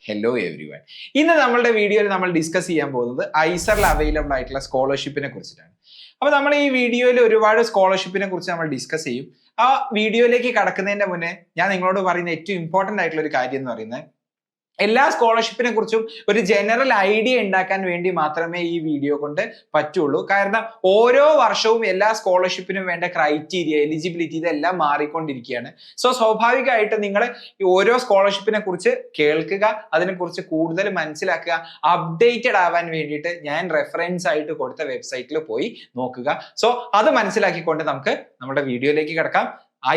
Hello every one. ഇന്ന് നമ്മളുടെ വീഡിയോയിൽ നമ്മൾ ഡിസ്കസ് ചെയ്യാൻ പോകുന്നത് ഐസറിൽ അവൈലബിൾ ആയിട്ടുള്ള സ്കോളർഷിപ്പിനെ കുറിച്ചിട്ടാണ്. അപ്പോൾ നമ്മൾ ഈ വീഡിയോയിൽ ഒരുപാട് സ്കോളർഷിപ്പിനെ കുറിച്ച് നമ്മൾ ഡിസ്കസ് ചെയ്യും. ആ വീഡിയോയിലേക്ക് കടക്കുന്നതിന്റെ മുന്നേ ഞാൻ നിങ്ങളോട് പറയുന്ന ഏറ്റവും ഇമ്പോർട്ടന്റ് ആയിട്ടുള്ള ഒരു കാര്യം എന്ന് പറയുന്നത്, എല്ലാ സ്കോളർഷിപ്പിനെ കുറിച്ചും ഒരു ജനറൽ ഐഡിയ ഉണ്ടാക്കാൻ വേണ്ടി മാത്രമേ ഈ വീഡിയോ കൊണ്ട് പറ്റുള്ളൂ. കാരണം ഓരോ വർഷവും എല്ലാ സ്കോളർഷിപ്പിനും വേണ്ട ക്രൈറ്റീരിയ, എലിജിബിലിറ്റി ഇതെല്ലാം മാറിക്കൊണ്ടിരിക്കുകയാണ്. സോ സ്വാഭാവികമായിട്ട് നിങ്ങൾ ഓരോ സ്കോളർഷിപ്പിനെ കുറിച്ച് കേൾക്കുക, അതിനെക്കുറിച്ച് കൂടുതൽ മനസ്സിലാക്കുക, അപ്ഡേറ്റഡ് ആവാൻ വേണ്ടിയിട്ട് ഞാൻ റെഫറൻസ് ആയിട്ട് കൊടുത്ത വെബ്സൈറ്റിൽ പോയി നോക്കുക. സോ അത് മനസ്സിലാക്കിക്കൊണ്ട് നമുക്ക് നമ്മുടെ വീഡിയോയിലേക്ക് കിടക്കാം.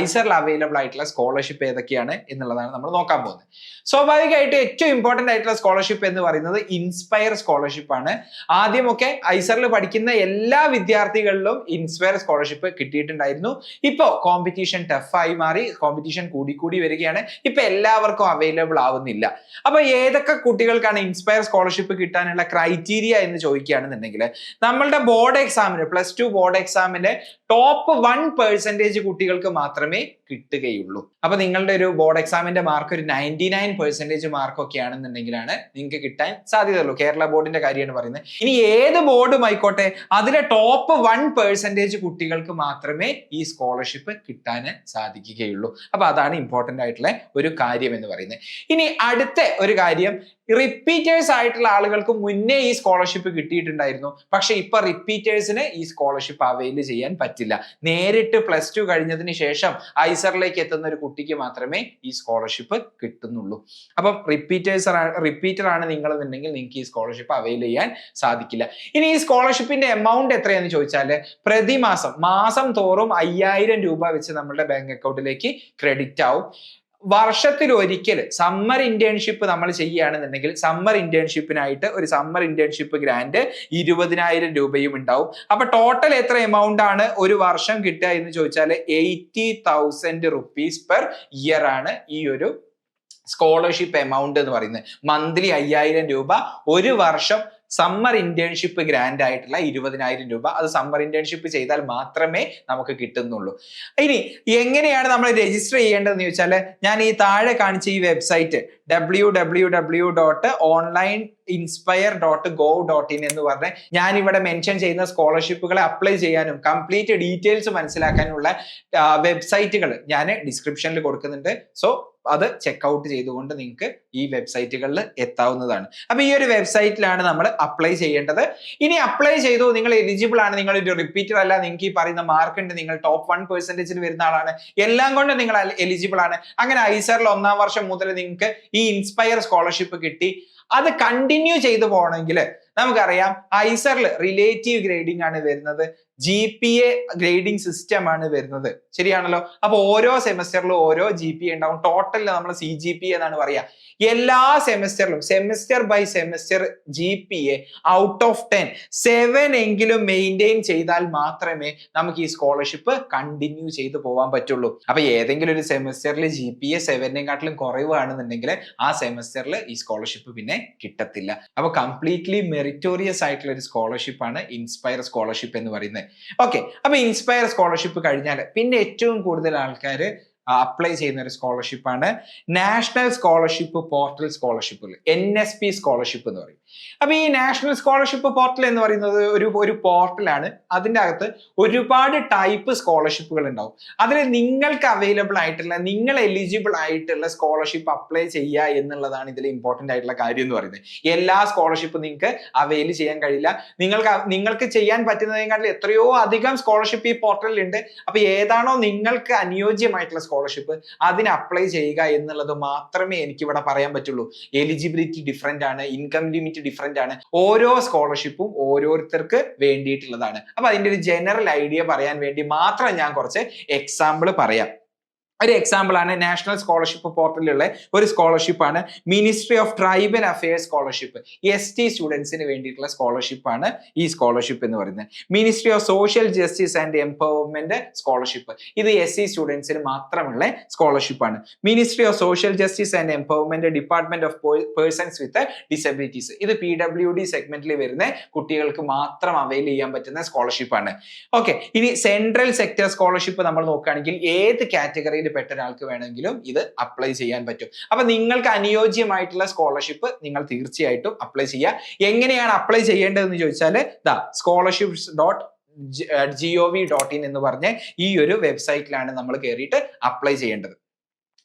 ഐസറിൽ അവൈലബിൾ ആയിട്ടുള്ള സ്കോളർഷിപ്പ് ഏതൊക്കെയാണ് എന്നുള്ളതാണ് നമ്മൾ നോക്കാൻ പോകുന്നത്. സ്വാഭാവികമായിട്ട് ഏറ്റവും ഇമ്പോർട്ടന്റ് ആയിട്ടുള്ള സ്കോളർഷിപ്പ് എന്ന് പറയുന്നത് ഇൻസ്പയർ സ്കോളർഷിപ്പ് ആണ്. ആദ്യമൊക്കെ ഐസറിൽ പഠിക്കുന്ന എല്ലാ വിദ്യാർത്ഥികളിലും ഇൻസ്പയർ സ്കോളർഷിപ്പ് കിട്ടിയിട്ടുണ്ടായിരുന്നു. ഇപ്പോ കോമ്പറ്റീഷൻ ടഫായി മാറി, കോമ്പറ്റീഷൻ കൂടി വരികയാണ്. ഇപ്പൊ എല്ലാവർക്കും അവൈലബിൾ ആവുന്നില്ല. അപ്പൊ ഏതൊക്കെ കുട്ടികൾക്കാണ് ഇൻസ്പയർ സ്കോളർഷിപ്പ് കിട്ടാനുള്ള ക്രൈറ്റീരിയ എന്ന് ചോദിക്കുകയാണെന്നുണ്ടെങ്കിൽ, നമ്മളുടെ ബോർഡ് എക്സാമിന് +2 ബോർഡ് എക്സാമിന് ടോപ്പ് 1% കുട്ടികൾക്ക് മാത്രമേ കിട്ടുകയുള്ളൂ. അപ്പൊ നിങ്ങളുടെ ഒരു ബോർഡ് എക്സാമിന്റെ മാർക്ക് ഒരു 99% മാർക്ക് ഒക്കെ ആണെന്നുണ്ടെങ്കിലാണ് നിങ്ങൾക്ക് കിട്ടാൻ സാധ്യതയുള്ളൂ. കേരള ബോർഡിന്റെ കാര്യമാണ് പറയുന്നത്. ഇനി ഏത് ബോർഡും ആയിക്കോട്ടെ, അതിലെ ടോപ്പ് 1% കുട്ടികൾക്ക് മാത്രമേ ഈ സ്കോളർഷിപ്പ് കിട്ടാൻ സാധിക്കുകയുള്ളൂ. അപ്പൊ അതാണ് ഇമ്പോർട്ടന്റ് ആയിട്ടുള്ള ഒരു കാര്യം എന്ന് പറയുന്നത്. ഇനി അടുത്ത ഒരു കാര്യം, റിപ്പീറ്റേഴ്സ് ആയിട്ടുള്ള ആളുകൾക്ക് മുന്നേ ഈ സ്കോളർഷിപ്പ് കിട്ടിയിട്ടുണ്ടായിരുന്നു. പക്ഷെ ഇപ്പൊ റിപ്പീറ്റേഴ്സിന് ഈ സ്കോളർഷിപ്പ് അവൈൽ ചെയ്യാൻ പറ്റില്ല. നേരിട്ട് +2 കഴിഞ്ഞതിന് ശേഷം ഐസറിലേക്ക് എത്തുന്ന ഒരു കുട്ടിക്ക് മാത്രമേ ഈ സ്കോളർഷിപ്പ് കിട്ടുന്നുള്ളൂ. അപ്പം റിപ്പീറ്റർ ആണ് നിങ്ങളെന്നുണ്ടെങ്കിൽ നിങ്ങൾക്ക് ഈ സ്കോളർഷിപ്പ് അവൈൽ ചെയ്യാൻ സാധിക്കില്ല. ഇനി ഈ സ്കോളർഷിപ്പിന്റെ എമൗണ്ട് എത്രയാന്ന് ചോദിച്ചാൽ, മാസം തോറും 5000 രൂപ വെച്ച് നമ്മുടെ ബാങ്ക് അക്കൗണ്ടിലേക്ക് ക്രെഡിറ്റ് ആവും. വർഷത്തിൽ ഒരിക്കൽ സമ്മർ ഇന്റേൺഷിപ്പ് നമ്മൾ ചെയ്യുകയാണെന്നുണ്ടെങ്കിൽ സമ്മർ ഇന്റേൺഷിപ്പിനായിട്ട് ഒരു സമ്മർ ഇന്റേൺഷിപ്പ് ഗ്രാന്റ് 20,000 രൂപയും ഉണ്ടാവും. അപ്പൊ ടോട്ടൽ എത്ര എമൗണ്ട് ആണ് ഒരു വർഷം കിട്ടുക എന്ന് ചോദിച്ചാൽ 80,000 rupees പെർ ഇയർ ആണ് ഈ ഒരു സ്കോളർഷിപ്പ് എമൗണ്ട് എന്ന് പറയുന്നത്. മന്ത്ലി 5000 രൂപ, ഒരു വർഷം സമ്മർ ഇന്റേൺഷിപ്പ് ഗ്രാൻഡ് ആയിട്ടുള്ള 20,000 രൂപ. അത് സമ്മർ ഇന്റേൺഷിപ്പ് ചെയ്താൽ മാത്രമേ നമുക്ക് കിട്ടുന്നുള്ളൂ. ഇനി എങ്ങനെയാണ് നമ്മൾ രജിസ്റ്റർ ചെയ്യേണ്ടതെന്ന് ചോദിച്ചാൽ, ഞാൻ ഈ താഴെ കാണിച്ച ഈ വെബ്സൈറ്റ് www.onlineinspire.gov.in എന്ന് പറഞ്ഞ് ഞാൻ ഇവിടെ മെൻഷൻ ചെയ്യുന്ന സ്കോളർഷിപ്പുകളെ അപ്ലൈ ചെയ്യാനും കംപ്ലീറ്റ് ഡീറ്റെയിൽസ് മനസ്സിലാക്കാനുള്ള വെബ്സൈറ്റുകൾ ഞാൻ ഡിസ്ക്രിപ്ഷനിൽ കൊടുക്കുന്നുണ്ട്. സോ അത് ചെക്ക്ഔട്ട് ചെയ്തുകൊണ്ട് നിങ്ങൾക്ക് ഈ വെബ്സൈറ്റുകളിൽ എത്താവുന്നതാണ്. അപ്പൊ ഈ ഒരു വെബ്സൈറ്റിലാണ് നമ്മൾ അപ്ലൈ ചെയ്യേണ്ടത്. ഇനി അപ്ലൈ ചെയ്തു, നിങ്ങൾ എലിജിബിൾ ആണ്, നിങ്ങൾ ഒരു റിപ്പീറ്റർ അല്ല, നിങ്ങൾക്ക് ഈ പറയുന്ന മാർക്ക് ഉണ്ട്, നിങ്ങൾ ടോപ്പ് 1% വരുന്ന ആളാണ്, എല്ലാം കൊണ്ട് നിങ്ങൾ എലിജിബിൾ ആണ്. അങ്ങനെ ഐസറിൽ 1ാം വർഷം മുതൽ നിങ്ങൾക്ക് ഈ ഇൻസ്പയർ സ്കോളർഷിപ്പ് കിട്ടി. അത് കണ്ടിന്യൂ ചെയ്തു പോകണമെങ്കിൽ നമുക്കറിയാം ഐസറിൽ റിലേറ്റീവ് ഗ്രേഡിംഗ് ആണ് വരുന്നത്, GPA ഗ്രേഡിംഗ് സിസ്റ്റം ആണ് വരുന്നത്. ശരിയാണല്ലോ? അപ്പൊ ഓരോ സെമസ്റ്ററിലും ഓരോ GPA ഉണ്ടാവും. ടോട്ടൽ നമ്മൾ CGPA എന്നാണ് പറയാ. എല്ലാ സെമസ്റ്ററിലും semester by semester GPA out of 10 7 എങ്കിലും മെയിൻറ്റെയിൻ ചെയ്താൽ മാത്രമേ നമുക്ക് ഈ സ്കോളർഷിപ്പ് കണ്ടിന്യൂ ചെയ്തു പോകാൻ പറ്റുള്ളൂ. അപ്പൊ ഏതെങ്കിലും ഒരു സെമസ്റ്ററിൽ GPA 7-നെക്കാട്ടിലും കുറവാണെന്നുണ്ടെങ്കിൽ ആ സെമസ്റ്ററിൽ ഈ സ്കോളർഷിപ്പ് പിന്നെ കിട്ടത്തില്ല. അപ്പൊ കംപ്ലീറ്റ്ലി മെറിറ്റോറിയസ് ആയിട്ടുള്ള ഒരു സ്കോളർഷിപ്പ് ആണ് ഇൻസ്പയർ സ്കോളർഷിപ്പ് എന്ന് പറയുന്നത്. ഓക്കെ, അപ്പൊ ഇൻസ്പയർ സ്കോളർഷിപ്പ് കഴിഞ്ഞാൽ പിന്നെ ഏറ്റവും കൂടുതൽ ആൾക്കാർ അപ്ലൈ ചെയ്യുന്ന ഒരു സ്കോളർഷിപ്പ് ആണ് നാഷണൽ സ്കോളർഷിപ്പ് പോർട്ടൽ സ്കോളർഷിപ്പുകൾ, NSP സ്കോളർഷിപ്പ് എന്ന് പറയും. അപ്പൊ ഈ നാഷണൽ സ്കോളർഷിപ്പ് പോർട്ടൽ എന്ന് പറയുന്നത് ഒരു പോർട്ടലാണ്. അതിൻ്റെ അകത്ത് ഒരുപാട് ടൈപ്പ് സ്കോളർഷിപ്പുകൾ ഉണ്ടാവും. അതിൽ നിങ്ങൾക്ക് അവൈലബിൾ ആയിട്ടുള്ള, നിങ്ങൾ എലിജിബിൾ ആയിട്ടുള്ള സ്കോളർഷിപ്പ് അപ്ലൈ ചെയ്യുക എന്നുള്ളതാണ് ഇതിൽ ഇമ്പോർട്ടന്റ് ആയിട്ടുള്ള കാര്യം എന്ന് പറയുന്നത്. എല്ലാ സ്കോളർഷിപ്പും നിങ്ങൾക്ക് അവൈൽ ചെയ്യാൻ കഴിയില്ല. നിങ്ങൾക്ക് ചെയ്യാൻ പറ്റുന്നതിനെക്കാട്ടിൽ എത്രയോ അധികം സ്കോളർഷിപ്പ് ഈ പോർട്ടലിൽ ഉണ്ട്. അപ്പൊ ഏതാണോ നിങ്ങൾക്ക് അനുയോജ്യമായിട്ടുള്ള സ്കോളർഷിപ്പ് അതിന് അപ്ലൈ ചെയ്യുക എന്നുള്ളത് മാത്രമേ എനിക്ക് ഇവിടെ പറയാൻ പറ്റുള്ളൂ. എലിജിബിലിറ്റി ഡിഫറെന്റ് ആണ്, ഇൻകം ലിമിറ്റ് ഡിഫറെന്റ് ആണ്. ഓരോ സ്കോളർഷിപ്പും ഓരോരുത്തർക്ക് വേണ്ടിയിട്ടുള്ളതാണ്. അപ്പൊ അതിന്റെ ഒരു ജനറൽ ഐഡിയ പറയാൻ വേണ്ടി മാത്രം ഞാൻ കുറച്ച് എക്സാമ്പിൾ പറയാം. ഒരു എക്സാമ്പിൾ ആണ് നാഷണൽ സ്കോളർഷിപ്പ് പോർട്ടലിലുള്ള ഒരു സ്കോളർഷിപ്പ് ആണ് ministry of tribal affairs scholarship. ST സ്റ്റുഡൻസിന് വേണ്ടിയിട്ടുള്ള സ്കോളർഷിപ്പ് ആണ് ഈ സ്കോളർഷിപ്പ് എന്ന് പറയുന്നത്. Ministry of social justice and empowerment scholarship, ഇത് SC സ്റ്റുഡൻസിന് മാത്രമുള്ള സ്കോളർഷിപ്പ് ആണ്. Ministry of social justice and empowerment department of persons with disabilities, ഇത് PWD സെഗ്മെന്റിൽ വരുന്ന കുട്ടികൾക്ക് മാത്രം അവൈൽ ചെയ്യാൻ പറ്റുന്ന സ്കോളർഷിപ്പ് ആണ്. ഓക്കെ, ഇനി സെൻട്രൽ സെക്ടർ സ്കോളർഷിപ്പ് നമ്മൾ നോക്കുകയാണെങ്കിൽ ഏത് കാറ്റഗറിയിൽ പെട്ട ഒരാൾക്ക് വേണമെങ്കിലും ഇത് അപ്ലൈ ചെയ്യാൻ പറ്റും. അപ്പൊ നിങ്ങൾക്ക് അനുയോജ്യമായിട്ടുള്ള സ്കോളർഷിപ്പ് നിങ്ങൾ തീർച്ചയായിട്ടും അപ്ലൈ ചെയ്യുക. എങ്ങനെയാണ് അപ്ലൈ ചെയ്യേണ്ടതെന്ന് ചോദിച്ചാൽ scholarships.gov.in എന്ന് പറഞ്ഞ ഈ ഒരു വെബ്സൈറ്റിലാണ് നമ്മൾ കയറിയിട്ട് അപ്ലൈ ചെയ്യേണ്ടത്.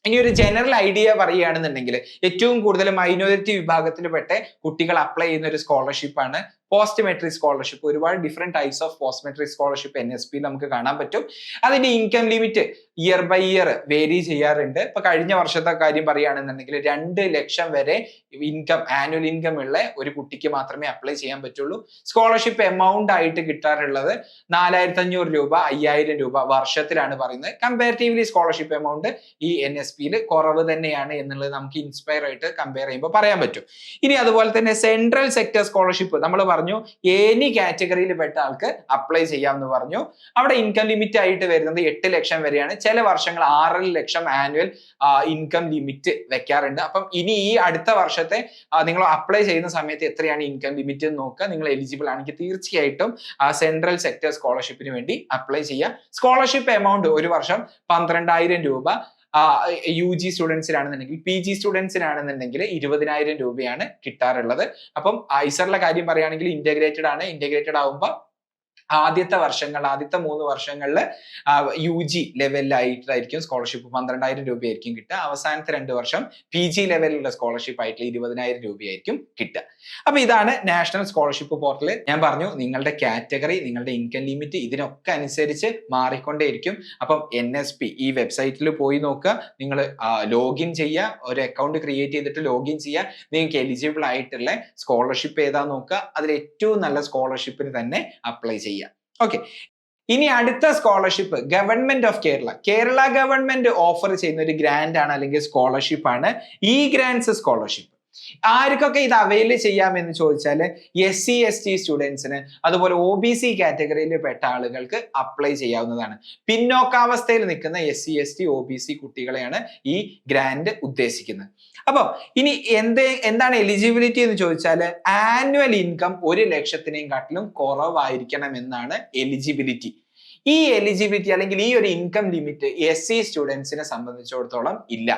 ഇനി ഒരു ജനറൽ ഐഡിയ പറയുകയാണെന്നുണ്ടെങ്കിൽ ഏറ്റവും കൂടുതൽ മൈനോറിറ്റി വിഭാഗത്തിൽ പെട്ട കുട്ടികൾ അപ്ലൈ ചെയ്യുന്ന ഒരു സ്കോളർഷിപ്പാണ് പോസ്റ്റ് മെട്രിക് സ്കോളർഷിപ്പ്. ഒരുപാട് different types of post matric scholarship NSP നമുക്ക് കാണാൻ പറ്റും. അതിന്റെ income limit year by year vary ചെയ്യാറുണ്ട്. ഇപ്പൊ കഴിഞ്ഞ വർഷത്തെ കാര്യം പറയുകയാണെന്നുണ്ടെങ്കിൽ 2 ലക്ഷം വരെ ആനുവൽ ഇൻകം ഉള്ള ഒരു കുട്ടിക്ക് മാത്രമേ അപ്ലൈ ചെയ്യാൻ പറ്റുള്ളൂ. സ്കോളർഷിപ്പ് എമൗണ്ട് ആയിട്ട് കിട്ടാറുള്ളത് 4500 രൂപ 5000 രൂപ വർഷത്തിലാണ് പറയുന്നത്. കമ്പാരിറ്റീവ്ലി സ്കോളർഷിപ്പ് എമൗണ്ട് ഈ NSPയിൽ കുറവ് തന്നെയാണ് എന്നുള്ളത് നമുക്ക് ഇൻസ്പയർ ആയിട്ട് കമ്പയർ ചെയ്യുമ്പോൾ പറയാൻ പറ്റും. ഇനി അതുപോലെ തന്നെ സെൻട്രൽ സെക്ടർ സ്കോളർഷിപ്പ് നമ്മൾ പറഞ്ഞു എനി കാറ്റഗറിയിൽ പെട്ട ആൾക്ക് അപ്ലൈ ചെയ്യാമെന്ന് പറഞ്ഞു. അവിടെ ഇൻകം ലിമിറ്റ് ആയിട്ട് വരുന്നത് 8 ലക്ഷം വരെയാണ്. ചില വർഷങ്ങൾ 6 ലക്ഷം ആനുവൽ ഇൻകം ലിമിറ്റ് വെക്കാറുണ്ട്. അപ്പം ഇനി ഈ അടുത്ത വർഷത്തെ നിങ്ങൾ അപ്ലൈ ചെയ്യുന്ന സമയത്ത് എത്രയാണ് ഇൻകം ലിമിറ്റ് എന്ന് നോക്കുക. നിങ്ങൾ എലിജിബിൾ ആണെങ്കിൽ തീർച്ചയായിട്ടും സെൻട്രൽ സെക്ടർ സ്കോളർഷിപ്പിന് വേണ്ടി അപ്ലൈ ചെയ്യുക. സ്കോളർഷിപ്പ് എമൗണ്ട് ഒരു വർഷം 12000 രൂപ. UG സ്റ്റുഡൻസിനാണെന്നുണ്ടെങ്കിൽ PG സ്റ്റുഡൻസിനാണെന്നുണ്ടെങ്കിൽ 20000 രൂപയാണ് കിട്ടാറുള്ളത്. അപ്പം ഐസറിലെ കാര്യം പറയുകയാണെങ്കിൽ ഇന്റഗ്രേറ്റഡ് ആണ്. ഇന്റഗ്രേറ്റഡ് ആവുമ്പോൾ ആദ്യത്തെ 3 വർഷങ്ങളിൽ UG ലെവലിലായിട്ടായിരിക്കും സ്കോളർഷിപ്പ് 12000 രൂപയായിരിക്കും കിട്ടുക. അവസാനത്തെ 2 വർഷം PG ലെവലിലുള്ള സ്കോളർഷിപ്പ് ആയിട്ടുള്ള 20000 രൂപയായിരിക്കും കിട്ടുക. അപ്പൊ ഇതാണ് നാഷണൽ സ്കോളർഷിപ്പ് പോർട്ടൽ. ഞാൻ പറഞ്ഞു നിങ്ങളുടെ കാറ്റഗറി, നിങ്ങളുടെ ഇൻകം ലിമിറ്റ് ഇതിനൊക്കെ അനുസരിച്ച് മാറിക്കൊണ്ടേയിരിക്കും. അപ്പം NSP ഈ വെബ്സൈറ്റിൽ പോയി നോക്കുക. നിങ്ങൾ ലോഗിൻ ചെയ്യുക, ഒരു അക്കൗണ്ട് ക്രിയേറ്റ് ചെയ്തിട്ട് ലോഗിൻ ചെയ്യുക. നിങ്ങൾക്ക് എലിജിബിൾ ആയിട്ടുള്ള സ്കോളർഷിപ്പ് ഏതാ നോക്കുക. അതിൽ ഏറ്റവും നല്ല സ്കോളർഷിപ്പിന് തന്നെ അപ്ലൈ ചെയ്യുക. ഓക്കെ, ഇനി അടുത്ത scholarship government of Kerala government offer ചെയ്യുന്ന ഒരു ഗ്രാന്റ് ആണ് അല്ലെങ്കിൽ സ്കോളർഷിപ്പ് ആണ് ഈ ഗ്രാൻഡ്സ് സ്കോളർഷിപ്പ്. ആർക്കൊക്കെ ഇത് അവൈൽ ചെയ്യാമെന്ന് ചോദിച്ചാൽ SC ST സ്റ്റുഡൻസിന്, അതുപോലെ OBC കാറ്റഗറിയിൽ പെട്ട ആളുകൾക്ക് അപ്ലൈ ചെയ്യാവുന്നതാണ്. പിന്നോക്കാവസ്ഥയിൽ നിൽക്കുന്ന SC ST OBC കുട്ടികളെയാണ് ഈ ഗ്രാന്റ് ഉദ്ദേശിക്കുന്നത്. അപ്പൊ ഇനി എന്താണ് എലിജിബിലിറ്റി എന്ന് ചോദിച്ചാൽ ആനുവൽ ഇൻകം 1 ലക്ഷത്തിനെക്കാട്ടിലും കുറവായിരിക്കണം എന്നാണ് എലിജിബിലിറ്റി. ഈ എലിജിബിലിറ്റി അല്ലെങ്കിൽ ഈ ഒരു ഇൻകം ലിമിറ്റ് SC സ്റ്റുഡൻസിനെ സംബന്ധിച്ചിടത്തോളം ഇല്ല.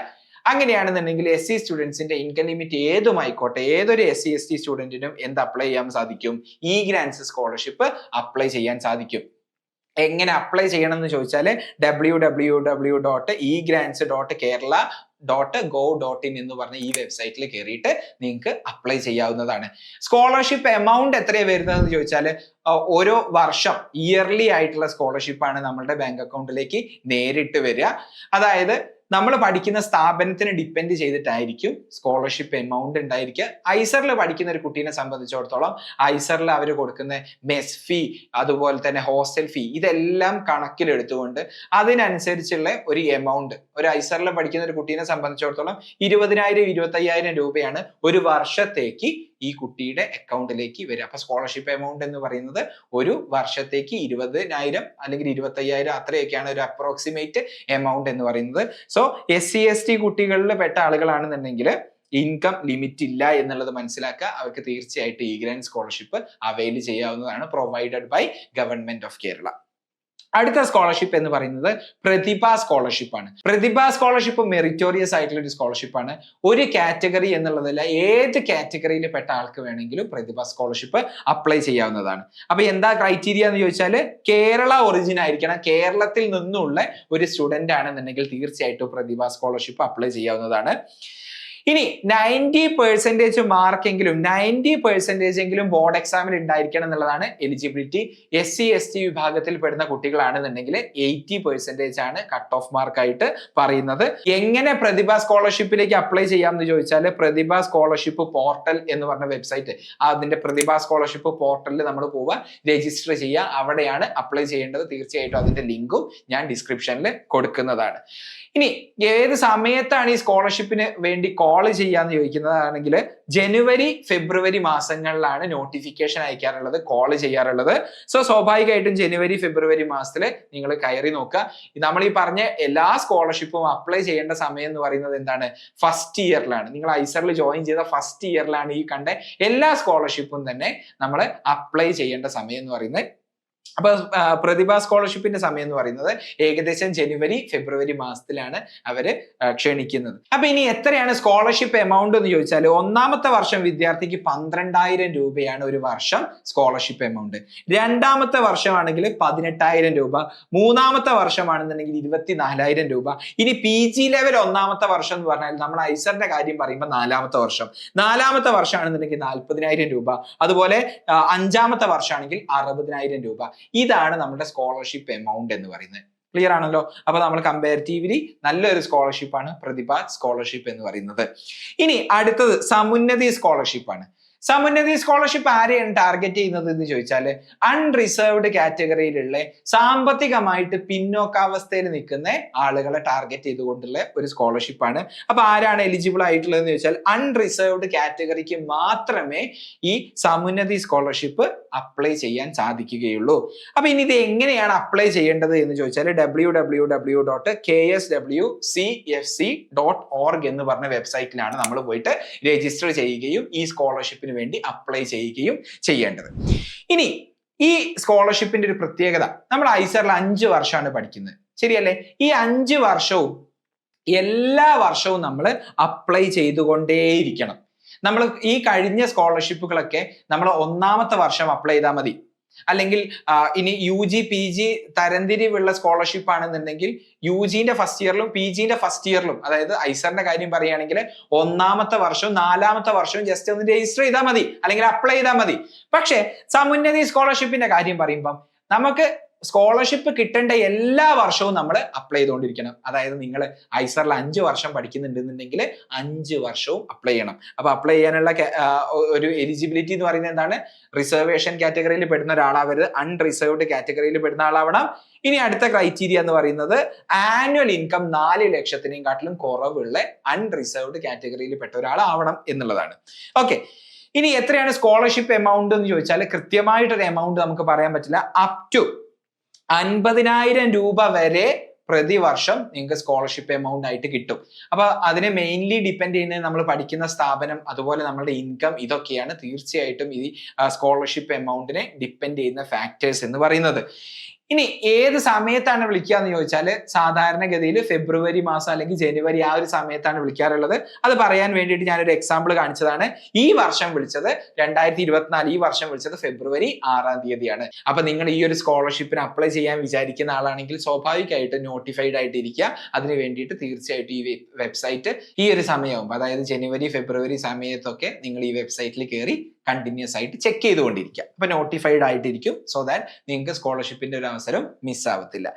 അങ്ങനെയാണെന്നുണ്ടെങ്കിൽ SC സ്റ്റുഡൻസിന്റെ ഇൻകം ലിമിറ്റ് ഏതുമായിക്കോട്ടെ, ഏതൊരു SC ST സ്റ്റുഡന്റിനും എന്ത് അപ്ലൈ ചെയ്യാൻ സാധിക്കും? ഈ ഗ്രാൻഡ്സ് സ്കോളർഷിപ്പ് അപ്ലൈ ചെയ്യാൻ സാധിക്കും. എങ്ങനെ അപ്ലൈ ചെയ്യണം എന്ന് ചോദിച്ചാൽ www.egrants.kerala.gov.in എന്ന് പറഞ്ഞ ഈ വെബ്സൈറ്റിൽ കയറിയിട്ട് നിങ്ങൾക്ക് അപ്ലൈ ചെയ്യാവുന്നതാണ്. സ്കോളർഷിപ്പ് എമൗണ്ട് എത്രയാണ് വരുന്നതെന്ന് ചോദിച്ചാൽ ഓരോ വർഷം ഇയർലി ആയിട്ടുള്ള സ്കോളർഷിപ്പാണ് നമ്മളുടെ ബാങ്ക് അക്കൗണ്ടിലേക്ക് നേരിട്ട് വരിക. അതായത് നമ്മൾ പഠിക്കുന്ന സ്ഥാപനത്തിന് ഡിപ്പെൻഡ് ചെയ്തിട്ടായിരിക്കും സ്കോളർഷിപ്പ് എമൗണ്ട് ഉണ്ടായിരിക്കുക. ഐസറിൽ പഠിക്കുന്ന ഒരു കുട്ടീനെ സംബന്ധിച്ചിടത്തോളം ഐസറിൽ അവർ കൊടുക്കുന്ന മെസ് ഫീ, അതുപോലെ തന്നെ ഹോസ്റ്റൽ ഫീ, ഇതെല്ലാം കണക്കിലെടുത്തുകൊണ്ട് അതിനനുസരിച്ചുള്ള ഒരു എമൗണ്ട്, ഒരു ഐസറിൽ പഠിക്കുന്ന ഒരു കുട്ടീനെ സംബന്ധിച്ചിടത്തോളം 20000 25000 രൂപയാണ് ഒരു വർഷത്തേക്ക് ഈ കുട്ടിയുടെ അക്കൗണ്ടിലേക്ക് വരിക. അപ്പൊ സ്കോളർഷിപ്പ് എമൗണ്ട് എന്ന് പറയുന്നത് ഒരു വർഷത്തേക്ക് 20000 അല്ലെങ്കിൽ 25000 അത്രയൊക്കെയാണ് ഒരു അപ്രോക്സിമേറ്റ് എമൗണ്ട് എന്ന് പറയുന്നത്. സോ SC ST കുട്ടികളിൽ പെട്ട ആളുകളാണെന്നുണ്ടെങ്കിൽ ഇൻകം ലിമിറ്റ് ഇല്ല എന്നുള്ളത് മനസ്സിലാക്കുക. അവർക്ക് തീർച്ചയായിട്ടും ഈ ഗ്രാൻഡ് സ്കോളർഷിപ്പ് അവൈൽ ചെയ്യാവുന്നതാണ്, provided by government of Kerala. അടുത്ത സ്കോളർഷിപ്പ് എന്ന് പറയുന്നത് പ്രതിഭ സ്കോളർഷിപ്പ് ആണ്. പ്രതിഭ സ്കോളർഷിപ്പ് മെറിറ്റോറിയസ് ആയിട്ടുള്ള ഒരു സ്കോളർഷിപ്പ് ആണ്. ഒരു കാറ്റഗറി എന്നുള്ളതല്ല, ഏത് കാറ്റഗറിയിൽ പെട്ട ആൾക്ക് വേണമെങ്കിലും പ്രതിഭ സ്കോളർഷിപ്പ് അപ്ലൈ ചെയ്യാവുന്നതാണ്. അപ്പൊ എന്താ ക്രൈറ്റീരിയ എന്ന് ചോദിച്ചാൽ കേരള ഒറിജിൻ ആയിരിക്കണം. കേരളത്തിൽ നിന്നുള്ള ഒരു സ്റ്റുഡന്റ് ആണെന്നുണ്ടെങ്കിൽ തീർച്ചയായിട്ടും പ്രതിഭ സ്കോളർഷിപ്പ് അപ്ലൈ ചെയ്യാവുന്നതാണ്. ഇനി 90% മാർക്കെങ്കിലും 90% എങ്കിലും ബോർഡ് എക്സാമിൽ ഉണ്ടായിരിക്കണം എന്നുള്ളതാണ് എലിജിബിലിറ്റി. SC ST വിഭാഗത്തിൽ പെടുന്ന കുട്ടികളാണെന്നുണ്ടെങ്കിൽ 80% ആണ് കട്ട് ഓഫ് മാർക്കായിട്ട് പറയുന്നത്. എങ്ങനെ പ്രതിഭ സ്കോളർഷിപ്പിലേക്ക് അപ്ലൈ ചെയ്യാമെന്ന് ചോദിച്ചാൽ പ്രതിഭ സ്കോളർഷിപ്പ് പോർട്ടൽ എന്ന് പറഞ്ഞ വെബ്സൈറ്റ്, അതിന്റെ പ്രതിഭ സ്കോളർഷിപ്പ് പോർട്ടലിൽ നമ്മൾ പോവുക, രജിസ്റ്റർ ചെയ്യുക, അവിടെയാണ് അപ്ലൈ ചെയ്യേണ്ടത്. തീർച്ചയായിട്ടും അതിന്റെ ലിങ്കും ഞാൻ ഡിസ്ക്രിപ്ഷനിൽ കൊടുക്കുന്നതാണ്. ഇനി ഏത് സമയത്താണ് ഈ സ്കോളർഷിപ്പിന് വേണ്ടി കോൾ ചെയ്യാന്ന് ചോദിക്കുന്നതാണെങ്കിൽ ജനുവരി ഫെബ്രുവരി മാസങ്ങളിലാണ് നോട്ടിഫിക്കേഷൻ അയക്കാറുള്ളത്, കോൾ ചെയ്യാറുള്ളത്. സോ സ്വാഭാവികമായിട്ടും ജനുവരി ഫെബ്രുവരി മാസത്തിൽ നിങ്ങൾ കയറി നോക്കുക. നമ്മൾ ഈ പറഞ്ഞ എല്ലാ സ്കോളർഷിപ്പും അപ്ലൈ ചെയ്യേണ്ട സമയം എന്ന് പറയുന്നത് എന്താണ്? ഫസ്റ്റ് ഇയറിലാണ്. നിങ്ങൾ ഐസറിൽ ജോയിൻ ചെയ്ത ഫസ്റ്റ് ഇയറിലാണ് ഈ കണ്ട എല്ലാ സ്കോളർഷിപ്പും തന്നെ നമ്മൾ അപ്ലൈ ചെയ്യേണ്ട സമയം എന്ന് പറയുന്നത് അപ്പൊ പ്രതിഭ സ്കോളർഷിപ്പിന്റെ സമയം എന്ന് പറയുന്നത് ഏകദേശം ജനുവരി ഫെബ്രുവരി മാസത്തിലാണ് അവര് ക്ഷണിക്കുന്നത്. അപ്പൊ ഇനി എത്രയാണ് സ്കോളർഷിപ്പ് എമൗണ്ട് എന്ന് ചോദിച്ചാൽ, ഒന്നാമത്തെ വർഷം വിദ്യാർത്ഥിക്ക് 12,000 രൂപയാണ് ഒരു വർഷം സ്കോളർഷിപ്പ് എമൗണ്ട്. രണ്ടാമത്തെ വർഷമാണെങ്കിൽ 18,000 രൂപ, മൂന്നാമത്തെ വർഷമാണെന്നുണ്ടെങ്കിൽ 24,000 രൂപ. ഇനി PG ലെവൽ ഒന്നാമത്തെ വർഷം എന്ന് പറഞ്ഞാൽ നമ്മൾ ഐസറിന്റെ കാര്യം പറയുമ്പോൾ നാലാമത്തെ വർഷമാണെന്നുണ്ടെങ്കിൽ 40,000 രൂപ, അതുപോലെ അഞ്ചാമത്തെ വർഷമാണെങ്കിൽ 60,000 രൂപ. ഇതാണ് നമ്മുടെ സ്കോളർഷിപ്പ് എമൗണ്ട് എന്ന് പറയുന്നത്. ക്ലിയർ ആണല്ലോ? അപ്പൊ നമ്മൾ കമ്പാരിറ്റീവ്ലി നല്ലൊരു സ്കോളർഷിപ്പാണ് പ്രതിഭ സ്കോളർഷിപ്പ് എന്ന് പറയുന്നത്. ഇനി അടുത്തത് സമുന്നതി സ്കോളർഷിപ്പ് ആണ്. സമുന്നതി സ്കോളർഷിപ്പ് ആരെയാണ് ടാർഗറ്റ് ചെയ്യുന്നത് എന്ന് ചോദിച്ചാൽ, അൺറിസർവ്ഡ് കാറ്റഗറിയിലുള്ള സാമ്പത്തികമായിട്ട് പിന്നോക്കാവസ്ഥയിൽ നിൽക്കുന്ന ആളുകളെ ടാർഗറ്റ് ചെയ്തുകൊണ്ടുള്ള ഒരു സ്കോളർഷിപ്പാണ്. അപ്പൊ ആരാണ് എലിജിബിൾ ആയിട്ടുള്ളതെന്ന് ചോദിച്ചാൽ, അൺറിസർവ്ഡ് കാറ്റഗറിക്ക് മാത്രമേ ഈ സമുന്നതി സ്കോളർഷിപ്പ് അപ്ലൈ ചെയ്യാൻ സാധിക്കുകയുള്ളൂ. അപ്പൊ ഇനി ഇത് എങ്ങനെയാണ് അപ്ലൈ ചെയ്യേണ്ടത് എന്ന് ചോദിച്ചാൽ, www.kswcfc.org എന്ന് പറഞ്ഞ വെബ്സൈറ്റിലാണ് നമ്മൾ പോയിട്ട് രജിസ്റ്റർ ചെയ്യുകയും ഈ സ്കോളർഷിപ്പിന് വേണ്ടി അപ്ലൈ ചെയ്യുകയും ചെയ്യേണ്ടത്. ഇനി ഈ സ്കോളർഷിപ്പിന്റെ ഒരു പ്രത്യേകത, നമ്മൾ ഐസറിൽ 5 വർഷമാണ് പഠിക്കുന്നത്, ശരിയല്ലേ? ഈ 5 വർഷവും എല്ലാ വർഷവും നമ്മൾ അപ്ലൈ ചെയ്തുകൊണ്ടേയിരിക്കണം. നമ്മൾ ഈ കഴിഞ്ഞ സ്കോളർഷിപ്പുകളൊക്കെ നമ്മൾ ഒന്നാമത്തെ വർഷം അപ്ലൈ ചെയ്താൽ മതി. അല്ലെങ്കിൽ ഇനി UG PG തരംതിരിവുള്ള സ്കോളർഷിപ്പ് ആണെന്നുണ്ടെങ്കിൽ UGന്റെ ഫസ്റ്റ് ഇയറിലും PGന്റെ ഫസ്റ്റ് ഇയറിലും, അതായത് ഐസറിന്റെ കാര്യം പറയുകയാണെങ്കിൽ ഒന്നാമത്തെ വർഷവും നാലാമത്തെ വർഷവും ജസ്റ്റ് ഒന്ന് രജിസ്റ്റർ ചെയ്താൽ മതി, അല്ലെങ്കിൽ അപ്ലൈ ചെയ്താൽ മതി. പക്ഷെ സമുന്നതി സ്കോളർഷിപ്പിന്റെ കാര്യം പറയുമ്പം നമുക്ക് സ്കോളർഷിപ്പ് കിട്ടേണ്ട എല്ലാ വർഷവും നമ്മൾ അപ്ലൈ ചെയ്തുകൊണ്ടിരിക്കണം. അതായത് നിങ്ങൾ ഐസറിൽ 5 വർഷം പഠിക്കുന്നുണ്ടെന്നുണ്ടെങ്കിൽ 5 വർഷവും അപ്ലൈ ചെയ്യണം. അപ്പൊ അപ്ലൈ ചെയ്യാനുള്ള ഒരു എലിജിബിലിറ്റി എന്ന് പറയുന്നത് എന്താണ്? റിസർവേഷൻ കാറ്റഗറിയിൽ പെടുന്ന ഒരാളാവരുത്, അൺറിസർവ്ഡ് കാറ്റഗറിയിൽ പെടുന്ന ആളാവണം. ഇനി അടുത്ത ക്രൈറ്റീരിയ എന്ന് പറയുന്നത് ആനുവൽ ഇൻകം 4 ലക്ഷത്തിനെയും കാട്ടിലും കുറവുള്ള അൺറിസർവ്ഡ് കാറ്റഗറിയിൽ പെട്ട ഒരാളാവണം എന്നുള്ളതാണ്. ഓക്കെ, ഇനി എത്രയാണ് സ്കോളർഷിപ്പ് എമൗണ്ട് എന്ന് ചോദിച്ചാൽ കൃത്യമായിട്ടൊരു എമൗണ്ട് നമുക്ക് പറയാൻ പറ്റില്ല. അപ് ടു 50,000 രൂപ വരെ പ്രതിവർഷം നിങ്ങൾക്ക് സ്കോളർഷിപ്പ് എമൗണ്ട് ആയിട്ട് കിട്ടും. അപ്പൊ അതിനെ മെയിൻലി ഡിപ്പെൻഡ് ചെയ്യുന്നത് നമ്മൾ പഠിക്കുന്ന സ്ഥാപനം, അതുപോലെ നമ്മുടെ ഇൻകം, ഇതൊക്കെയാണ് തീർച്ചയായിട്ടും ഈ സ്കോളർഷിപ്പ് എമൗണ്ടിനെ ഡിപ്പെൻഡ് ചെയ്യുന്ന ഫാക്ടേഴ്സ് എന്ന് പറയുന്നത്. ഇനി ഏത് സമയത്താണ് വിളിക്കുക എന്ന് ചോദിച്ചാൽ, സാധാരണഗതിയിൽ ഫെബ്രുവരി മാസം അല്ലെങ്കിൽ ജനുവരി ആ ഒരു സമയത്താണ് വിളിക്കാറുള്ളത്. അത് പറയാൻ വേണ്ടിയിട്ട് ഞാനൊരു എക്സാമ്പിൾ കാണിച്ചതാണ്. ഈ വർഷം വിളിച്ചത് 2024, ഈ വർഷം വിളിച്ചത് ഫെബ്രുവരി 6-ാം തീയതിയാണ്. അപ്പൊ നിങ്ങൾ ഈ ഒരു സ്കോളർഷിപ്പിന് അപ്ലൈ ചെയ്യാൻ വിചാരിക്കുന്ന ആളാണെങ്കിൽ സ്വാഭാവികമായിട്ട് നോട്ടിഫൈഡ് ആയിട്ടിരിക്കുക. അതിന് വേണ്ടിയിട്ട് തീർച്ചയായിട്ടും ഈ വെബ്സൈറ്റ് ഈ ഒരു സമയവും, അതായത് ജനുവരി ഫെബ്രുവരി സമയത്തൊക്കെ നിങ്ങൾ ഈ വെബ്സൈറ്റിൽ കയറി കണ്ടിന്യൂസ് ആയിട്ട് ചെക്ക് ചെയ്തുകൊണ്ടിരിക്കുക. അപ്പൊ നോട്ടിഫൈഡ് ആയിട്ടിരിക്കും, സോ ദാറ്റ് നിങ്ങൾക്ക് സ്കോളർഷിപ്പിന്റെ ഒരു അവസരം മിസ്സാവത്തില്ല.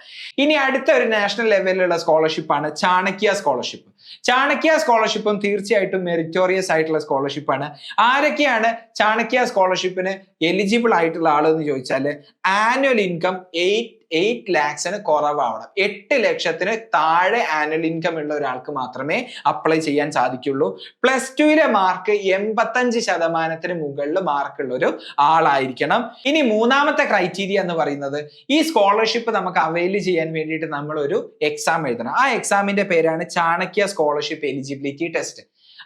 ഇനി അടുത്ത ഒരു നാഷണൽ ലെവലിലുള്ള സ്കോളർഷിപ്പാണ് ചാണക്യ സ്കോളർഷിപ്പ്. ചാണക്യ സ്കോളർഷിപ്പും തീർച്ചയായിട്ടും മെറിറ്റോറിയസ് ആയിട്ടുള്ള സ്കോളർഷിപ്പാണ്. ആരൊക്കെയാണ് ചാണക്യ സ്കോളർഷിപ്പിന് എലിജിബിൾ ആയിട്ടുള്ള ആളെന്ന് ചോദിച്ചാൽ, ആനുവൽ ഇൻകം 8 lakhsന് കുറവാവണം. 8 ലക്ഷത്തിന് താഴെ ആനുവൽ ഇൻകം ഉള്ള ഒരാൾക്ക് മാത്രമേ അപ്ലൈ ചെയ്യാൻ സാധിക്കുള്ളൂ. +2 മാർക്ക് 85% മുകളിൽ മാർക്കുള്ള ഒരു ആളായിരിക്കണം. ഇനി മൂന്നാമത്തെ ക്രൈറ്റീരിയ എന്ന് പറയുന്നത്, ഈ സ്കോളർഷിപ്പ് നമുക്ക് അവൈൽ ചെയ്യാൻ വേണ്ടിയിട്ട് നമ്മൾ ഒരു എക്സാം എഴുതണം. ആ എക്സാമിന്റെ പേരാണ് ചാണക്യ സ്കോളർഷിപ്പ് എലിജിബിലിറ്റി ടെസ്റ്റ്.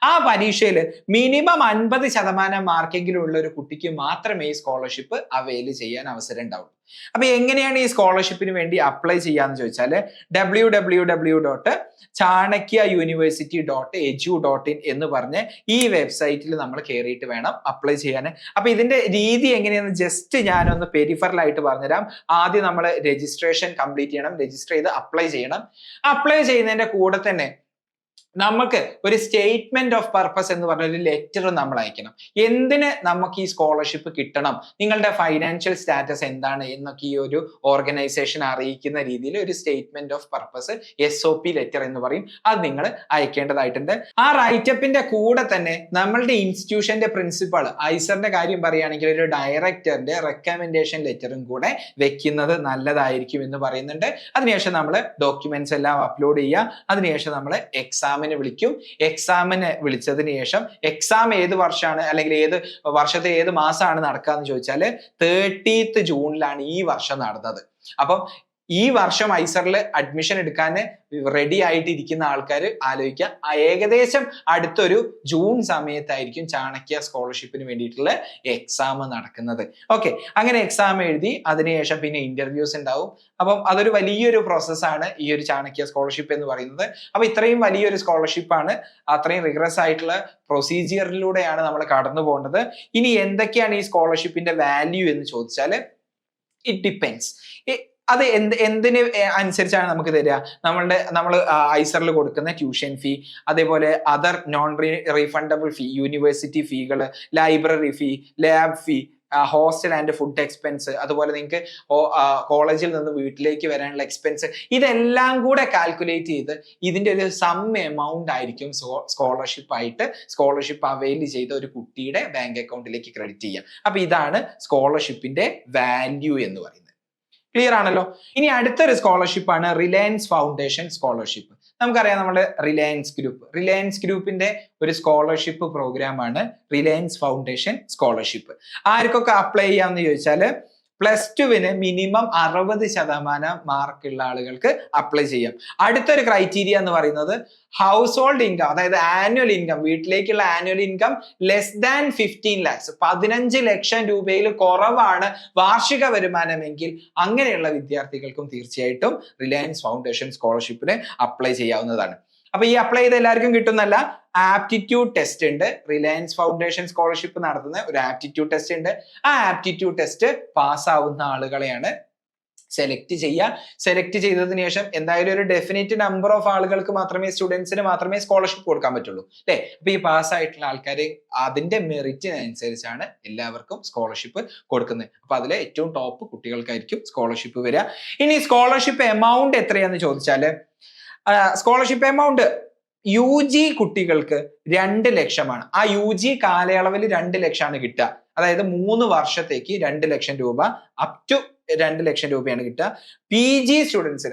ആ പരീക്ഷയിൽ മിനിമം 50% മാർക്കെങ്കിലും ഉള്ള ഒരു കുട്ടിക്ക് മാത്രമേ ഈ സ്കോളർഷിപ്പ് അവൈൽ ചെയ്യാൻ അവസരം ഉണ്ടാവുള്ളൂ. അപ്പൊ എങ്ങനെയാണ് ഈ സ്കോളർഷിപ്പിന് വേണ്ടി അപ്ലൈ ചെയ്യാന്ന് ചോദിച്ചാൽ, www.chanakyauniversity.edu.in എന്ന് പറഞ്ഞ് ഈ വെബ്സൈറ്റിൽ നമ്മൾ കയറിയിട്ട് വേണം അപ്ലൈ ചെയ്യാൻ. അപ്പൊ ഇതിന്റെ രീതി എങ്ങനെയാണെന്ന് ജസ്റ്റ് ഞാനൊന്ന് പെരിഫറൽ ആയിട്ട് പറഞ്ഞുതരാം. ആദ്യം നമ്മൾ രജിസ്ട്രേഷൻ കംപ്ലീറ്റ് ചെയ്യണം, രജിസ്റ്റർ ചെയ്ത് അപ്ലൈ ചെയ്യണം. അപ്ലൈ ചെയ്യുന്നതിന്റെ കൂടെ തന്നെ നമുക്ക് ഒരു സ്റ്റേറ്റ്മെന്റ് ഓഫ് പർപ്പസ് എന്ന് പറഞ്ഞ ഒരു ലെറ്റർ നമ്മൾ അയക്കണം. എന്തിന് നമുക്ക് ഈ സ്കോളർഷിപ്പ് കിട്ടണം, നിങ്ങളുടെ ഫൈനാൻഷ്യൽ സ്റ്റാറ്റസ് എന്താണ് എന്നൊക്കെ ഈ ഒരു ഓർഗനൈസേഷൻ അറിയിക്കുന്ന രീതിയിൽ ഒരു statement of purpose, SOP letter എന്ന് പറയും, അത് നിങ്ങൾ അയക്കേണ്ടതായിട്ടുണ്ട്. ആ റൈറ്റപ്പിന്റെ കൂടെ തന്നെ നമ്മളുടെ ഇൻസ്റ്റിറ്റ്യൂഷന്റെ പ്രിൻസിപ്പൾ, ഐസറിന്റെ കാര്യം പറയുകയാണെങ്കിൽ ഒരു ഡയറക്ടറിന്റെ റെക്കമെൻഡേഷൻ ലെറ്ററും കൂടെ വെക്കുന്നത് നല്ലതായിരിക്കും എന്ന് പറയുന്നുണ്ട്. അതിനുശേഷം നമ്മൾ ഡോക്യുമെന്റ്സ് എല്ലാം അപ്ലോഡ് ചെയ്യുക. അതിനുശേഷം നമ്മൾ എക്സാമിന് വിളിക്കും. എക്സാമിന് വിളിച്ചതിന് ശേഷം എക്സാം ഏത് വർഷമാണ് അല്ലെങ്കിൽ ഏത് വർഷത്തെ ഏത് മാസമാണ് നടക്കുക എന്ന് ചോദിച്ചാൽ 30th ജൂണിലാണ് ഈ വർഷം നടന്നത്. അപ്പം ഈ വർഷം ഐസറിൽ അഡ്മിഷൻ എടുക്കാൻ റെഡി ആയിട്ട് ഇരിക്കുന്ന ആൾക്കാർ ആലോചിക്കുക, ഏകദേശം അടുത്തൊരു ജൂൺ സമയത്തായിരിക്കും ചാണക്യ സ്കോളർഷിപ്പിന് വേണ്ടിയിട്ടുള്ള എക്സാം നടക്കുന്നത്. ഓക്കെ, അങ്ങനെ എക്സാം എഴുതി അതിനുശേഷം പിന്നെ ഇന്റർവ്യൂസ് ഉണ്ടാവും. അപ്പം അതൊരു വലിയൊരു പ്രോസസ്സാണ് ഈ ഒരു ചാണക്യ സ്കോളർഷിപ്പ് എന്ന് പറയുന്നത്. അപ്പൊ ഇത്രയും വലിയൊരു സ്കോളർഷിപ്പാണ്, അത്രയും റിഗ്രസ് ആയിട്ടുള്ള പ്രൊസീജിയറിലൂടെയാണ് നമ്മൾ കടന്നു പോകേണ്ടത്. ഇനി എന്തൊക്കെയാണ് ഈ സ്കോളർഷിപ്പിന്റെ വാല്യൂ എന്ന് ചോദിച്ചാൽ ഇറ്റ് ഡിപ്പെൻസ്. അത് എന്തിന് അനുസരിച്ചാണ് നമുക്ക് തരിക? നമ്മൾ ഐസറിൽ കൊടുക്കുന്ന ട്യൂഷൻ ഫീ, അതേപോലെ other non refundable fee, university ഫീകൾ, library fee, lab fee, hostel and food expense, അതുപോലെ നിങ്ങൾക്ക് കോളേജിൽ നിന്ന് വീട്ടിലേക്ക് വരാനുള്ള എക്സ്പെൻസ്, ഇതെല്ലാം കൂടെ കാൽക്കുലേറ്റ് ചെയ്ത് ഇതിന്റെ ഒരു സം എമൗണ്ട് ആയിരിക്കും സ്കോളർഷിപ്പ് അവൈൽ ചെയ്ത ഒരു കുട്ടിയുടെ ബാങ്ക് അക്കൗണ്ടിലേക്ക് ക്രെഡിറ്റ് ചെയ്യാം. അപ്പൊ ഇതാണ് സ്കോളർഷിപ്പിന്റെ വാല്യൂ എന്ന് പറയുന്നത്. ക്ലിയർ ആണല്ലോ. ഇനി അടുത്തൊരു സ്കോളർഷിപ്പാണ് റിലയൻസ് ഫൗണ്ടേഷൻ സ്കോളർഷിപ്പ്. നമുക്കറിയാം നമ്മുടെ റിലയൻസ് ഗ്രൂപ്പിന്റെ ഒരു സ്കോളർഷിപ്പ് പ്രോഗ്രാമാണ് റിലയൻസ് ഫൗണ്ടേഷൻ സ്കോളർഷിപ്പ്. ആർക്കൊക്കെ അപ്ലൈ ചെയ്യാമെന്ന് ചോദിച്ചാല് +2 മിനിമം 60% മാർക്കുള്ള ആളുകൾക്ക് അപ്ലൈ ചെയ്യാം. അടുത്തൊരു ക്രൈറ്റീരിയ എന്ന് പറയുന്നത് ഹൗസ് ഹോൾഡ് ഇൻകം, അതായത് ആനുവൽ ഇൻകം, വീട്ടിലേക്കുള്ള ആനുവൽ ഇൻകം <15 lakhs 15 ലക്ഷം രൂപയിൽ കുറവാണ് വാർഷിക വരുമാനമെങ്കിൽ അങ്ങനെയുള്ള വിദ്യാർത്ഥികൾക്കും തീർച്ചയായിട്ടും റിലയൻസ് ഫൗണ്ടേഷൻ സ്കോളർഷിപ്പിന് അപ്ലൈ ചെയ്യാവുന്നതാണ്. അപ്പൊ ഈ അപ്ലൈ ചെയ്ത് എല്ലാവർക്കും കിട്ടുന്നല്ല, ആപ്റ്റിറ്റ്യൂഡ് ടെസ്റ്റ് ഉണ്ട്. റിലയൻസ് ഫൗണ്ടേഷൻ സ്കോളർഷിപ്പ് നടത്തുന്ന ഒരു ആപ്റ്റിറ്റ്യൂഡ് ടെസ്റ്റ് ഉണ്ട്. ആ ആപ്റ്റിറ്റ്യൂഡ് ടെസ്റ്റ് പാസ്സാവുന്ന ആളുകളെയാണ് സെലക്ട് ചെയ്തതിനു ശേഷം എന്തായാലും ഒരു ഡെഫിനിറ്റ് നമ്പർ ഓഫ് ആളുകൾക്ക് മാത്രമേ, സ്റ്റുഡൻസിന് മാത്രമേ സ്കോളർഷിപ്പ് കൊടുക്കാൻ പറ്റുള്ളൂ അല്ലെ. അപ്പൊ ഈ പാസ്സായിട്ടുള്ള ആൾക്കാർ അതിന്റെ മെറിറ്റിനനുസരിച്ചാണ് എല്ലാവർക്കും സ്കോളർഷിപ്പ് കൊടുക്കുന്നത്. അപ്പൊ അതിലെ ഏറ്റവും ടോപ്പ് കുട്ടികൾക്കായിരിക്കും സ്കോളർഷിപ്പ് വരിക. ഇനി സ്കോളർഷിപ്പ് എമൗണ്ട് എത്രയാന്ന് ചോദിച്ചാല്, സ്കോളർഷിപ്പ് എമൗണ്ട് UG കുട്ടികൾക്ക് 2 ലക്ഷമാണ്. ആ UG കാലയളവിൽ 2 ലക്ഷമാണ് കിട്ടുക. അതായത് 3 വർഷത്തേക്ക് 2 ലക്ഷം രൂപ, അപ് ടു 2 ലക്ഷം രൂപയാണ് കിട്ടുക. PG സ്റ്റുഡൻസ്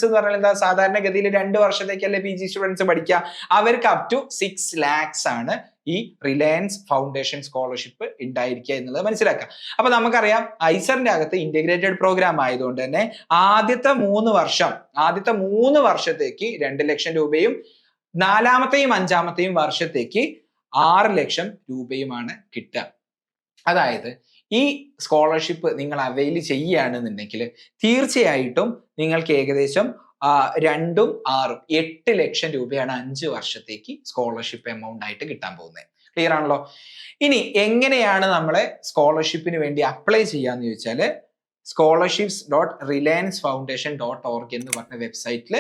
എന്ന് പറഞ്ഞാൽ എന്താ, സാധാരണഗതിയിൽ 2 വർഷത്തേക്കല്ലേ PG സ്റ്റുഡൻസ് പഠിക്കുക, അവർക്ക് അപ് ടു 6 lakhs ആണ് ഈ റിലയൻസ് ഫൗണ്ടേഷൻ സ്കോളർഷിപ്പ് ഉണ്ടായിരിക്കുക എന്നുള്ളത് മനസ്സിലാക്കുക. അപ്പൊ നമുക്കറിയാം ഐസറിന്റെ അകത്ത് ഇന്റഗ്രേറ്റഡ് പ്രോഗ്രാം ആയതുകൊണ്ട് തന്നെ ആദ്യത്തെ 3 വർഷത്തേക്ക് 2 ലക്ഷം രൂപയും 4ാമത്തെയും 5ാമത്തെയും വർഷത്തേക്ക് 6 ലക്ഷം രൂപയുമാണ് കിട്ടുക. അതായത് ഈ സ്കോളർഷിപ്പ് നിങ്ങൾ അവൈൽ ചെയ്യുകയാണെന്നുണ്ടെങ്കിൽ തീർച്ചയായിട്ടും നിങ്ങൾക്ക് ഏകദേശം 2ഉം 6ഉം 8 ലക്ഷം രൂപയാണ് 5 വർഷത്തേക്ക് സ്കോളർഷിപ്പ് എമൗണ്ട് ആയിട്ട് കിട്ടാൻ പോകുന്നത്. ക്ലിയർ ആണല്ലോ. ഇനി എങ്ങനെയാണ് നമ്മളെ സ്കോളർഷിപ്പിന് വേണ്ടി അപ്ലൈ ചെയ്യാന്ന് ചോദിച്ചാല് scholarships.reliancefoundation.org എന്ന് പറഞ്ഞ വെബ്സൈറ്റിൽ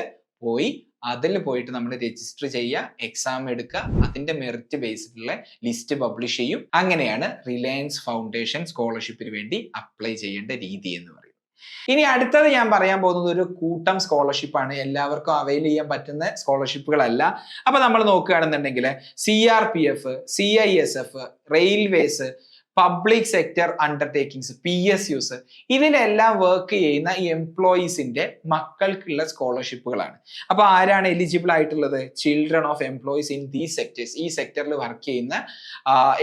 പോയിട്ട് നമ്മൾ രജിസ്റ്റർ ചെയ്യുക, എക്സാം എടുക്കുക, അതിന്റെ മെറിറ്റ് ബേസ്ഡുള്ള ലിസ്റ്റ് പബ്ലിഷ് ചെയ്യും. അങ്ങനെയാണ് റിലയൻസ് ഫൗണ്ടേഷൻ സ്കോളർഷിപ്പിന് വേണ്ടി അപ്ലൈ ചെയ്യേണ്ട രീതി എന്ന് പറയുന്നത്. ഇനി അടുത്തത് ഞാൻ പറയാൻ പോകുന്നത് ഒരു കൂട്ടം സ്കോളർഷിപ്പാണ്, എല്ലാവർക്കും അവൈൽ ചെയ്യാൻ പറ്റുന്ന സ്കോളർഷിപ്പുകളല്ല. അപ്പൊ നമ്മൾ നോക്കുകയാണെന്നുണ്ടെങ്കിൽ CRPF, CISF, railways, public sector undertakings, PSUs, ഇതിലെല്ലാം വർക്ക് ചെയ്യുന്ന ഈ എംപ്ലോയീസിന്റെ മക്കൾക്കുള്ള സ്കോളർഷിപ്പുകളാണ്. അപ്പൊ ആരാണ് എലിജിബിൾ ആയിട്ടുള്ളത്? Children of employees in these sectors. ഈ സെക്ടറിൽ വർക്ക് ചെയ്യുന്ന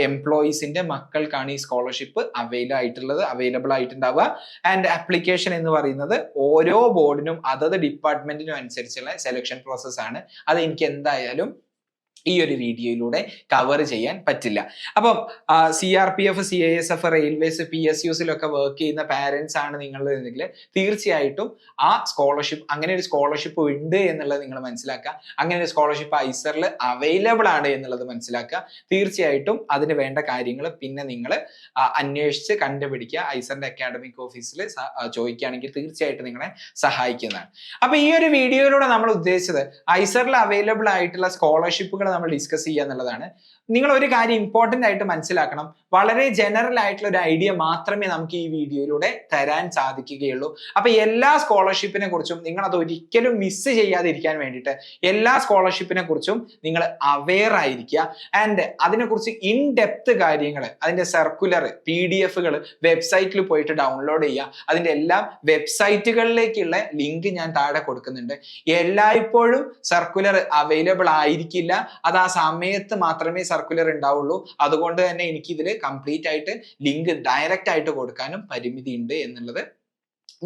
എംപ്ലോയീസിന്റെ മക്കൾക്കാണ് ഈ സ്കോളർഷിപ്പ് അവൈലബിൾ ആയിട്ടുണ്ടാവുക. ആൻഡ് ആപ്ലിക്കേഷൻ എന്ന് പറയുന്നത് ഓരോ ബോർഡിനും അതത് ഡിപ്പാർട്ട്മെന്റിനും അനുസരിച്ചുള്ള സെലക്ഷൻ പ്രോസസ് ആണ്. അത് എനിക്ക് എന്തായാലും ഈ ഒരു വീഡിയോയിലൂടെ കവർ ചെയ്യാൻ പറ്റില്ല. അപ്പം CRPF, CISF, റെയിൽവേസ്, PSUസിലൊക്കെ വർക്ക് ചെയ്യുന്ന പാരന്റ്സ് ആണ് നിങ്ങളെങ്കിൽ തീർച്ചയായിട്ടും ആ സ്കോളർഷിപ്പ്, അങ്ങനെ ഒരു സ്കോളർഷിപ്പ് ഉണ്ട് എന്നുള്ളത് നിങ്ങൾ മനസ്സിലാക്കുക. അങ്ങനെ ഒരു സ്കോളർഷിപ്പ് ഐസറിൽ അവൈലബിൾ ആണ് എന്നുള്ളത് മനസ്സിലാക്കുക. തീർച്ചയായിട്ടും അതിന് വേണ്ട കാര്യങ്ങൾ പിന്നെ നിങ്ങൾ അന്വേഷിച്ച് കണ്ടുപിടിക്കുക. ഐസറിന്റെ അക്കാഡമിക് ഓഫീസിൽ ചോദിക്കുകയാണെങ്കിൽ തീർച്ചയായിട്ടും നിങ്ങളെ സഹായിക്കുന്നതാണ്. അപ്പൊ ഈ ഒരു വീഡിയോയിലൂടെ നമ്മൾ ഉദ്ദേശിച്ചത് ഐസറിൽ അവൈലബിൾ ആയിട്ടുള്ള സ്കോളർഷിപ്പുകൾ നമ്മൾ ഡിസ്കസ് ചെയ്യുക എന്നുള്ളതാണ്. നിങ്ങൾ ഒരു കാര്യം ഇമ്പോർട്ടന്റ് ആയിട്ട് മനസ്സിലാക്കണം, വളരെ ജനറൽ ആയിട്ടുള്ള ഒരു ഐഡിയ മാത്രമേ നമുക്ക് ഈ വീഡിയോയിലൂടെ തരാൻ സാധിക്കുകയുള്ളൂ. അപ്പൊ എല്ലാ സ്കോളർഷിപ്പിനെ കുറിച്ചും നിങ്ങൾ അത് ഒരിക്കലും മിസ് ചെയ്യാതിരിക്കാൻ വേണ്ടിയിട്ട് എല്ലാ സ്കോളർഷിപ്പിനെ കുറിച്ചും നിങ്ങൾ അവെയർ ആയിരിക്കുക. ആൻഡ് അതിനെക്കുറിച്ച് ഇൻ ഡെപ്ത് കാര്യങ്ങൾ, അതിന്റെ സർക്കുലർ PDF-കൾ വെബ്സൈറ്റിൽ പോയിട്ട് ഡൗൺലോഡ് ചെയ്യുക. അതിന്റെ എല്ലാ വെബ്സൈറ്റുകളിലേക്കുള്ള ലിങ്ക് ഞാൻ താഴെ കൊടുക്കുന്നുണ്ട്. എല്ലായ്പ്പോഴും സർക്കുലർ അവൈലബിൾ ആയിരിക്കില്ല, അത് ആ സമയത്ത് മാത്രമേ സർക്കുലർ ഉണ്ടാവുള്ളൂ. അതുകൊണ്ട് തന്നെ എനിക്ക് ഇതിൽ കംപ്ലീറ്റ് ആയിട്ട് ലിങ്ക് ഡയറക്റ്റ് ആയിട്ട് കൊടുക്കാനും പരിമിതി ഉണ്ട് എന്നുള്ളത്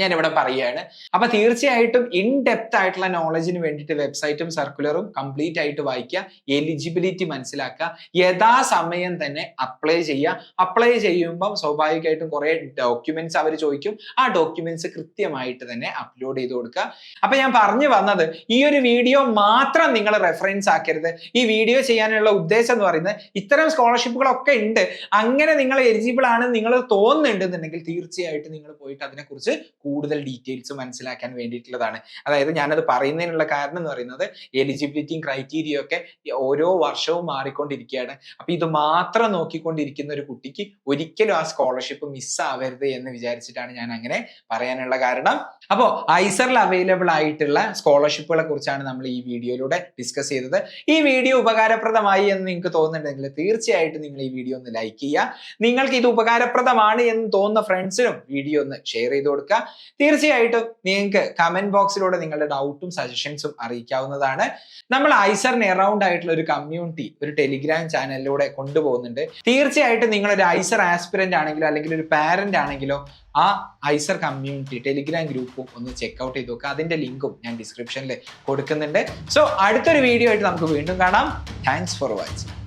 ഞാൻ ഇവിടെ പറയുകയാണ്. അപ്പൊ തീർച്ചയായിട്ടും ഇൻ ഡെപ്ത് ആയിട്ടുള്ള നോളജിന് വേണ്ടിയിട്ട് വെബ്സൈറ്റും സർക്കുലറും കംപ്ലീറ്റ് ആയിട്ട് വായിക്കുക, എലിജിബിലിറ്റി മനസ്സിലാക്കുക, യഥാസമയം തന്നെ അപ്ലൈ ചെയ്യുക. അപ്ലൈ ചെയ്യുമ്പം സ്വാഭാവികമായിട്ടും കുറെ ഡോക്യുമെന്റ്സ് അവർ ചോദിക്കും. ആ ഡോക്യുമെന്റ്സ് കൃത്യമായിട്ട് തന്നെ അപ്ലോഡ് ചെയ്ത് കൊടുക്കുക. അപ്പൊ ഞാൻ പറഞ്ഞു വന്നത്, ഈ ഒരു വീഡിയോ മാത്രം നിങ്ങൾ റെഫറൻസ് ആക്കരുത്. ഈ വീഡിയോ ചെയ്യാനുള്ള ഉദ്ദേശം എന്ന് പറയുന്നത് ഇത്തരം സ്കോളർഷിപ്പുകളൊക്കെ ഉണ്ട്, അങ്ങനെ നിങ്ങൾ എലിജിബിൾ ആണ് നിങ്ങൾ തോന്നുന്നുണ്ടെന്നുണ്ടെങ്കിൽ തീർച്ചയായിട്ടും നിങ്ങൾ പോയിട്ട് അതിനെക്കുറിച്ച് കൂടുതൽ ഡീറ്റെയിൽസ് മനസ്സിലാക്കാൻ വേണ്ടിയിട്ടുള്ളതാണ്. അതായത് ഞാനത് പറയുന്നതിനുള്ള കാരണം എന്ന് പറയുന്നത് എലിജിബിലിറ്റിയും ക്രൈറ്റീരിയ ഒക്കെ ഓരോ വർഷവും മാറിക്കൊണ്ടിരിക്കുകയാണ്. അപ്പൊ ഇത് മാത്രം നോക്കിക്കൊണ്ടിരിക്കുന്ന ഒരു കുട്ടിക്ക് ഒരിക്കലും ആ സ്കോളർഷിപ്പ് മിസ്സാവരുത് എന്ന് വിചാരിച്ചിട്ടാണ് ഞാൻ അങ്ങനെ പറയാനുള്ള കാരണം. അപ്പോൾ ഐസറിൽ അവൈലബിൾ ആയിട്ടുള്ള സ്കോളർഷിപ്പുകളെ കുറിച്ചാണ് നമ്മൾ ഈ വീഡിയോയിലൂടെ ഡിസ്കസ് ചെയ്തത്. ഈ വീഡിയോ ഉപകാരപ്രദമായി എന്ന് നിങ്ങൾക്ക് തോന്നുന്നുണ്ടെങ്കിൽ തീർച്ചയായിട്ടും നിങ്ങൾ ഈ വീഡിയോ ഒന്ന് ലൈക്ക് ചെയ്യുക. നിങ്ങൾക്ക് ഇത് ഉപകാരപ്രദമാണ് എന്ന് തോന്നുന്ന ഫ്രണ്ട്സിനും വീഡിയോ ഒന്ന് ഷെയർ ചെയ്ത് കൊടുക്കുക. തീർച്ചയായിട്ടും നിങ്ങൾക്ക് കമന്റ് ബോക്സിലൂടെ നിങ്ങളുടെ ഡൗട്ടും സജഷൻസും അറിയിക്കാവുന്നതാണ്. നമ്മൾ ഐസറിന് അറൗണ്ട് ആയിട്ടുള്ള ഒരു കമ്മ്യൂണിറ്റി ഒരു ടെലിഗ്രാം ചാനലിലൂടെ കൊണ്ടുപോകുന്നുണ്ട്. തീർച്ചയായിട്ടും നിങ്ങൾ ഒരു ഐസർ ആസ്പിരന്റ് ആണെങ്കിലോ അല്ലെങ്കിൽ ഒരു പാരന്റ് ആണെങ്കിലോ ആ ഐസർ കമ്മ്യൂണിറ്റി ടെലിഗ്രാം ഗ്രൂപ്പും ഒന്ന് ചെക്ക്ഔട്ട് ചെയ്ത് നോക്കുക. അതിന്റെ ലിങ്കും ഞാൻ ഡിസ്ക്രിപ്ഷനിൽ കൊടുക്കുന്നുണ്ട്. സോ അടുത്തൊരു വീഡിയോ ആയിട്ട് നമുക്ക് വീണ്ടും കാണാം. Thanks for watching.